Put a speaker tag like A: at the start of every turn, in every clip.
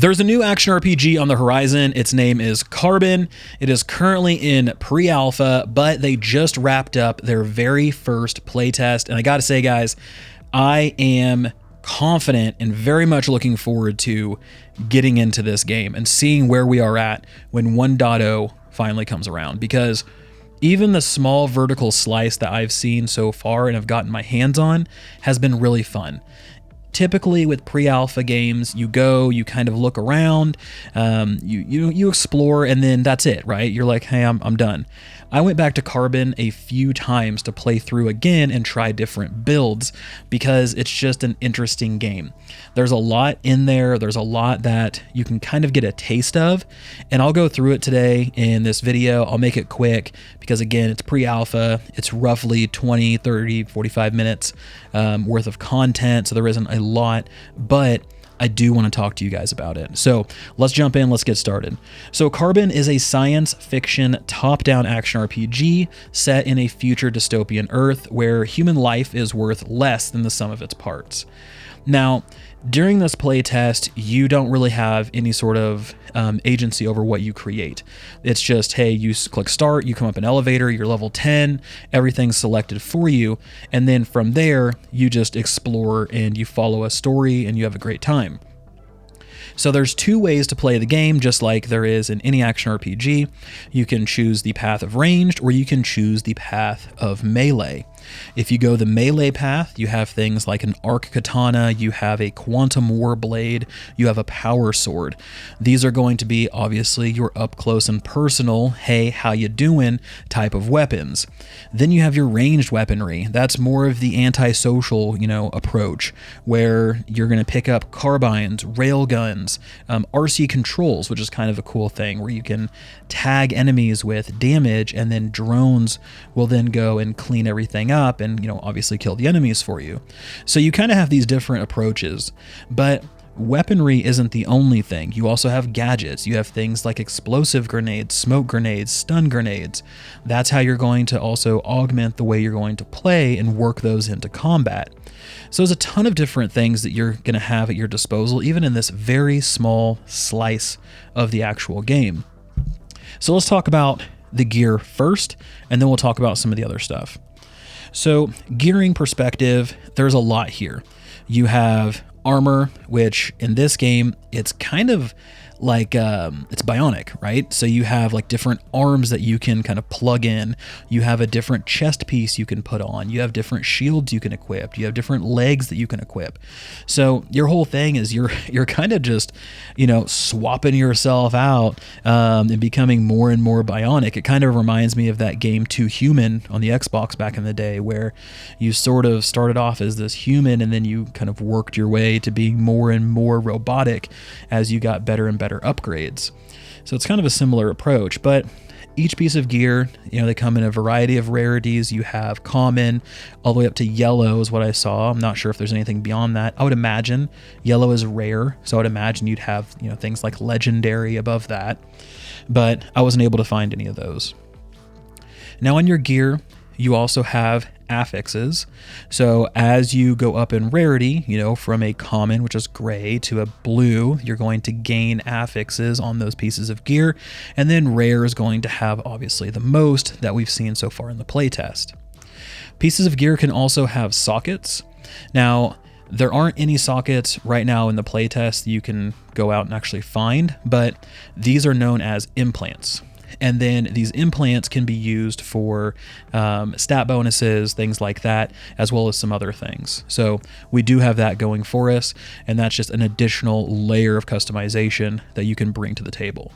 A: There's a new action RPG on the horizon. Its name is Carbon. It is currently in pre-alpha, but they just wrapped up their very first playtest. And I gotta say, guys, I am confident and very much looking forward to getting into this game and seeing where we are at when 1.0 finally comes around, because even the small vertical slice that I've seen so far and have gotten my hands on has been really fun. Typically with pre-alpha games, you go, you kind of look around, you explore, and then that's it, right? You're like, hey, I'm done. I went back to Carbon a few times to play through again and try different builds because it's just an interesting game. There's a lot in there. There's a lot that you can kind of get a taste of, and I'll go through it today in this video. I'll make it quick because, again, it's pre-alpha. It's roughly 20, 30, 45 minutes worth of content, so there isn't a lot, but I do want to talk to you guys about it. So let's jump in, let's get started. So Carbon is a science fiction top-down action RPG set in a future dystopian Earth where human life is worth less than the sum of its parts. Now, during this playtest, you don't really have any sort of agency over what you create. It's just, hey, you click start, you come up an elevator, you're level 10, everything's selected for you, and then from there, you just explore and you follow a story and you have a great time. So there's two ways to play the game, just like there is in any action RPG. You can choose the path of ranged, or you can choose the path of melee. If you go the melee path, you have things like an arc katana, you have a quantum war blade, you have a power sword. These are going to be obviously your up close and personal, hey, how you doing type of weapons. Then you have your ranged weaponry. That's more of the antisocial, approach, where you're going to pick up carbines, railguns, RC controls, which is kind of a cool thing where you can tag enemies with damage, and then drones will then go and clean everything up and, obviously kill the enemies for you. So you kind of have these different approaches, but weaponry isn't the only thing. You also have gadgets. You have things like explosive grenades, smoke grenades, stun grenades. That's how you're going to also augment the way you're going to play and work those into combat. So there's a ton of different things that you're going to have at your disposal, even in this very small slice of the actual game. So let's talk about the gear first, and then we'll talk about some of the other stuff. So gearing perspective, there's a lot here. You have armor, which in this game, it's kind of like it's bionic, right? So you have like different arms that you can kind of plug in. You have a different chest piece you can put on. You have different shields you can equip. You have different legs that you can equip. So your whole thing is you're kind of just, swapping yourself out and becoming more and more bionic. It kind of reminds me of that game 2 Human on the Xbox back in the day, where you sort of started off as this human and then you kind of worked your way to being more and more robotic as you got better and better upgrades. So it's kind of a similar approach, but each piece of gear, they come in a variety of rarities. You have common all the way up to yellow is what I saw. I'm not sure if there's anything beyond that. I would imagine yellow is rare, so I would imagine you'd have things like legendary above that, but I wasn't able to find any of those. Now on your gear, you also have affixes. So as you go up in rarity, from a common, which is gray, to a blue, you're going to gain affixes on those pieces of gear. And then rare is going to have obviously the most that we've seen so far in the playtest. Pieces of gear can also have sockets. Now, there aren't any sockets right now in the playtest that you can go out and actually find, but these are known as implants. And then these implants can be used for stat bonuses, things like that, as well as some other things. So we do have that going for us, and that's just an additional layer of customization that you can bring to the table.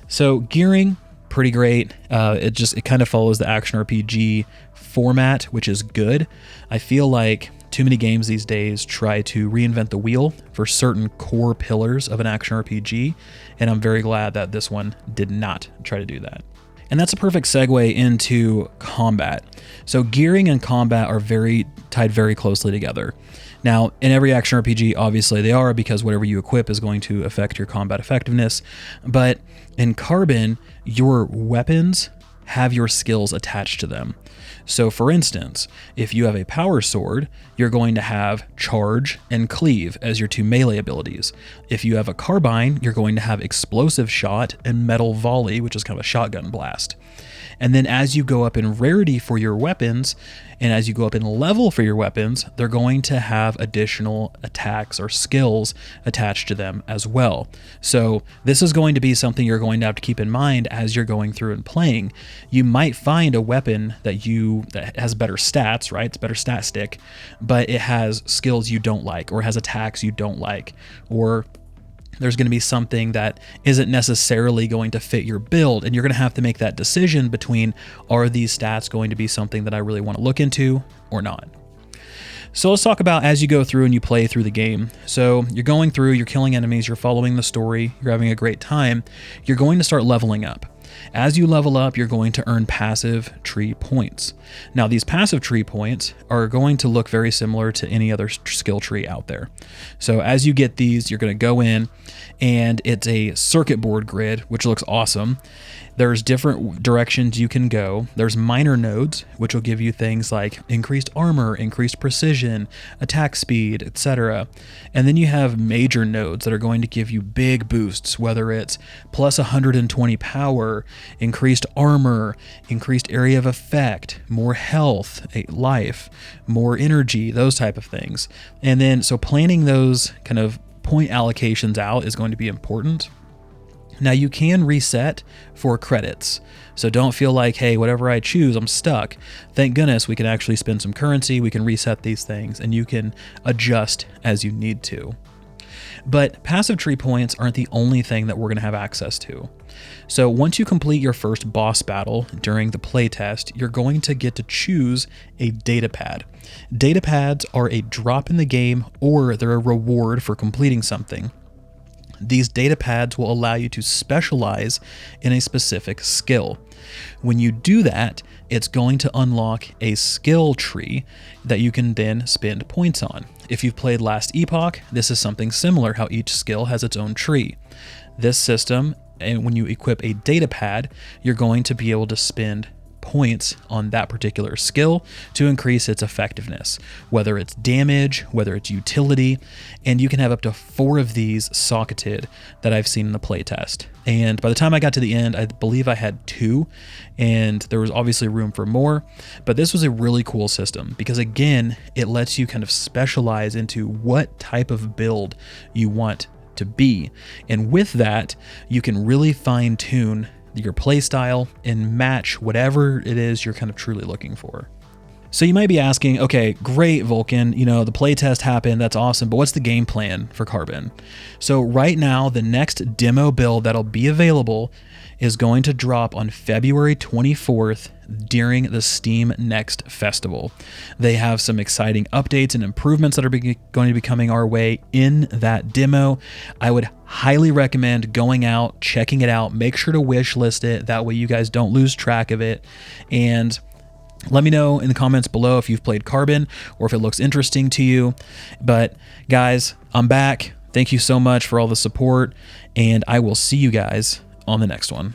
A: So gearing, pretty great. It kind of follows the action RPG format, which is good. I feel like too many games these days try to reinvent the wheel for certain core pillars of an action RPG, and I'm very glad that this one did not try to do that. And that's a perfect segue into combat. So gearing and combat are tied very closely together. Now, in every action RPG, obviously they are, because whatever you equip is going to affect your combat effectiveness. But in Carbon, your weapons have your skills attached to them. So for instance, if you have a power sword, you're going to have charge and cleave as your 2 melee abilities. If you have a carbine, you're going to have explosive shot and metal volley, which is kind of a shotgun blast. And then as you go up in rarity for your weapons, and as you go up in level for your weapons, they're going to have additional attacks or skills attached to them as well. So this is going to be something you're going to have to keep in mind as you're going through and playing. You might find a weapon that has better stats, right? It's better stat stick, but it has skills you don't like, or has attacks you don't like, or there's going to be something that isn't necessarily going to fit your build, and you're going to have to make that decision between, are these stats going to be something that I really want to look into or not? So let's talk about as you go through and you play through the game. So you're going through, you're killing enemies, you're following the story, you're having a great time, you're going to start leveling up. As you level up, you're going to earn passive tree points. Now, these passive tree points are going to look very similar to any other skill tree out there. So as you get these, you're going to go in, and it's a circuit board grid, which looks awesome. There's different directions you can go. There's minor nodes, which will give you things like increased armor, increased precision, attack speed, etc. And then you have major nodes that are going to give you big boosts, whether it's plus 120 power, increased armor, increased area of effect, more health, life, more energy, those type of things. And then, so planning those kind of point allocations out is going to be important. Now you can reset for credits, so don't feel like, hey, whatever I choose, I'm stuck. Thank goodness we can actually spend some currency, we can reset these things, and you can adjust as you need to. But passive tree points aren't the only thing that we're going to have access to. So once you complete your first boss battle during the playtest, you're going to get to choose a data pad. Data pads are a drop in the game, or they're a reward for completing something. These data pads will allow you to specialize in a specific skill. When you do that, it's going to unlock a skill tree that you can then spend points on. If you've played Last Epoch, this is something similar, how each skill has its own tree. This system, and when you equip a data pad, you're going to be able to spend points on that particular skill to increase its effectiveness, whether it's damage, whether it's utility, and you can have up to 4 of these socketed that I've seen in the playtest. And by the time I got to the end, I believe I had 2, and there was obviously room for more, but this was a really cool system because, again, it lets you kind of specialize into what type of build you want to be. And with that, you can really fine-tune your playstyle and match whatever it is you're kind of truly looking for. So you might be asking, okay, great, Vulkan, the playtest happened, that's awesome, but what's the game plan for Carbon? So right now, the next demo build that'll be available is going to drop on February 24th during the Steam Next Festival. They have some exciting updates and improvements that are going to be coming our way in that demo. I would highly recommend going out, checking it out, make sure to wish list it, that way you guys don't lose track of it, and let me know in the comments below if you've played Carbon or if it looks interesting to you. But guys, I'm back. Thank you so much for all the support, and I will see you guys on the next one.